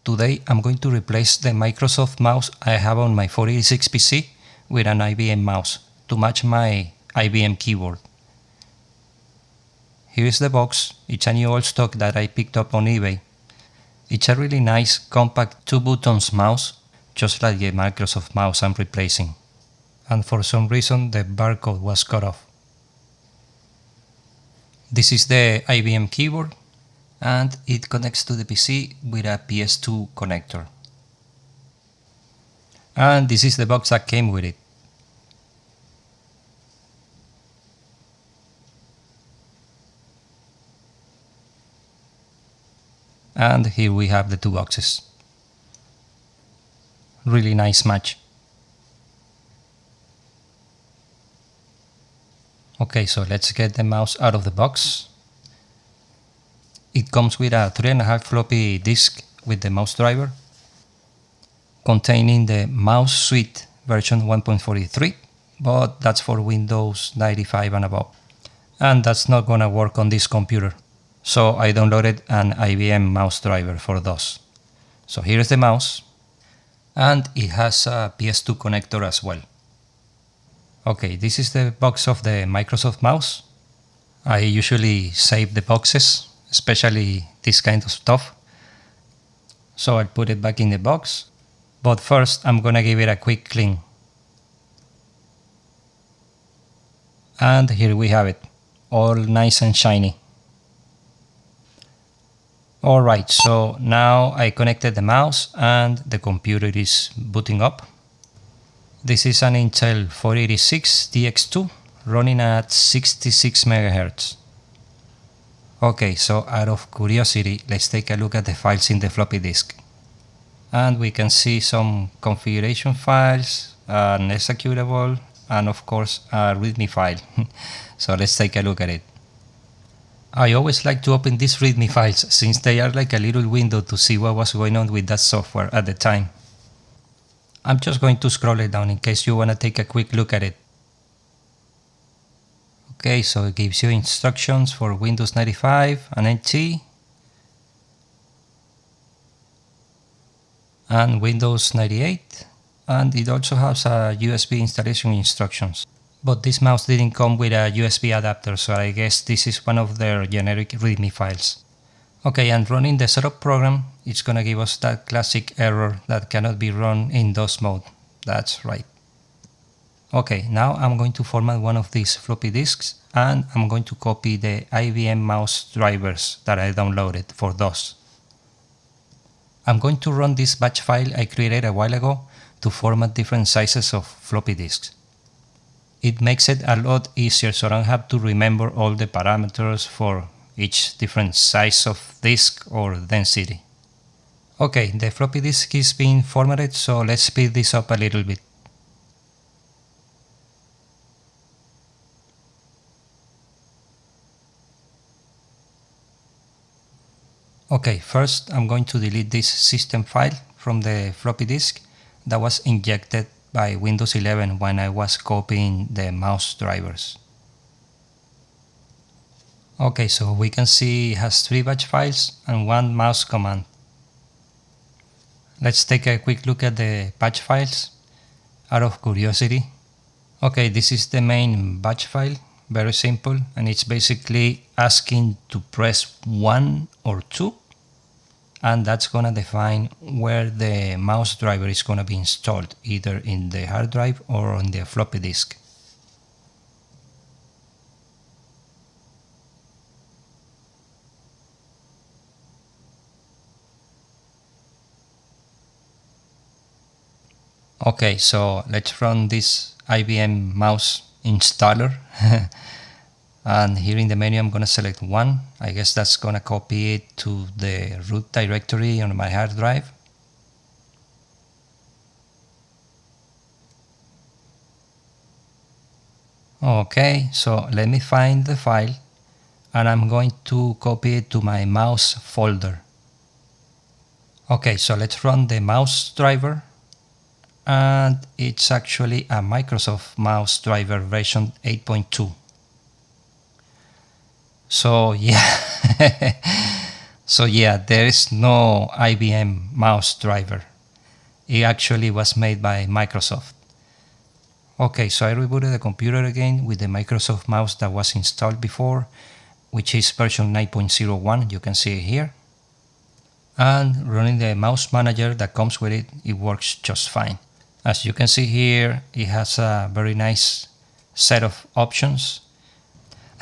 Today I'm going to replace the Microsoft mouse I have on my 486 PC with an IBM mouse to match my IBM keyboard. Here is the box. It's a new old stock that I picked up on eBay. It's a really nice compact 2-buttons mouse, just like the Microsoft mouse I'm replacing. And for some reason the barcode was cut off. This is the IBM keyboard, and it connects to the PC with a PS2 connector. And this is the box that came with it. And here we have the two boxes. Really nice match. Okay, so let's get the mouse out of the box. It comes with a 3.5 floppy disk with the mouse driver, containing the mouse suite version 1.43, but that's for Windows 95 and above. And that's not gonna work on this computer. So I downloaded an IBM mouse driver for those. So here's the mouse, and it has a PS2 connector as well. Okay, this is the box of the Microsoft mouse. I usually save the boxes, especially this kind of stuff. So I'll put it back in the box, but first I'm gonna give it a quick clean. And here we have it, all nice and shiny. Alright, so now I connected the mouse and the computer is booting up. This is an Intel 486 DX2 running at 66 MHz. Okay, so out of curiosity, let's take a look at the files in the floppy disk. And we can see some configuration files, an executable, and of course a README file. So let's take a look at it. I always like to open these README files since they are like a little window to see what was going on with that software at the time. I'm just going to scroll it down in case you want to take a quick look at it. Okay, so it gives you instructions for Windows 95 and NT and Windows 98, and it also has a USB installation instructions. But this mouse didn't come with a USB adapter, so I guess this is one of their generic README files. Okay, and running the setup program, it's gonna give us that classic error that cannot be run in DOS mode. That's right. Okay, now I'm going to format one of these floppy disks, and I'm going to copy the IBM mouse drivers that I downloaded for DOS. I'm going to run this batch file I created a while ago to format different sizes of floppy disks. It makes it a lot easier so I don't have to remember all the parameters for each different size of disk or density. Okay, the floppy disk is being formatted, so let's speed this up a little bit. Okay, first I'm going to delete this system file from the floppy disk that was injected by Windows 11 when I was copying the mouse drivers. Okay, so we can see it has 3 batch files and 1 mouse command. Let's take a quick look at the batch files out of curiosity. Okay, this is the main batch file, very simple, and it's basically asking to press 1 or 2, and that's gonna define where the mouse driver is gonna be installed, either in the hard drive or on the floppy disk. Okay, so let's run this IBM mouse installer. And here in the menu I'm gonna select 1. I guess that's gonna copy it to the root directory on my hard drive. Okay, so let me find the file and I'm going to copy it to my mouse folder. Okay, so let's run the mouse driver, and it's actually a Microsoft mouse driver version 8.2. So yeah, So yeah, there is no IBM Mouse driver. It actually was made by Microsoft. Okay, so I rebooted the computer again with the Microsoft mouse that was installed before, which is version 9.01, you can see it here. And running the mouse manager that comes with it, it works just fine. As you can see here, it has a very nice set of options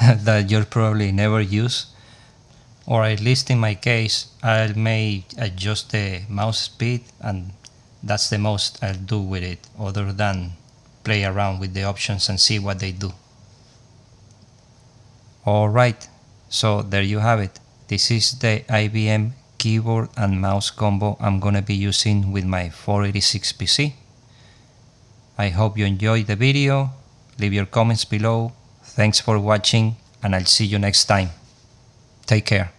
that you'll probably never use. Or at least in my case, I may adjust the mouse speed and that's the most I'll do with it, other than play around with the options and see what they do. Alright, so there you have it. This is the IBM keyboard and mouse combo I'm gonna be using with my 486 PC. I hope you enjoyed the video. Leave your comments below. Thanks for watching and I'll see you next time. Take care.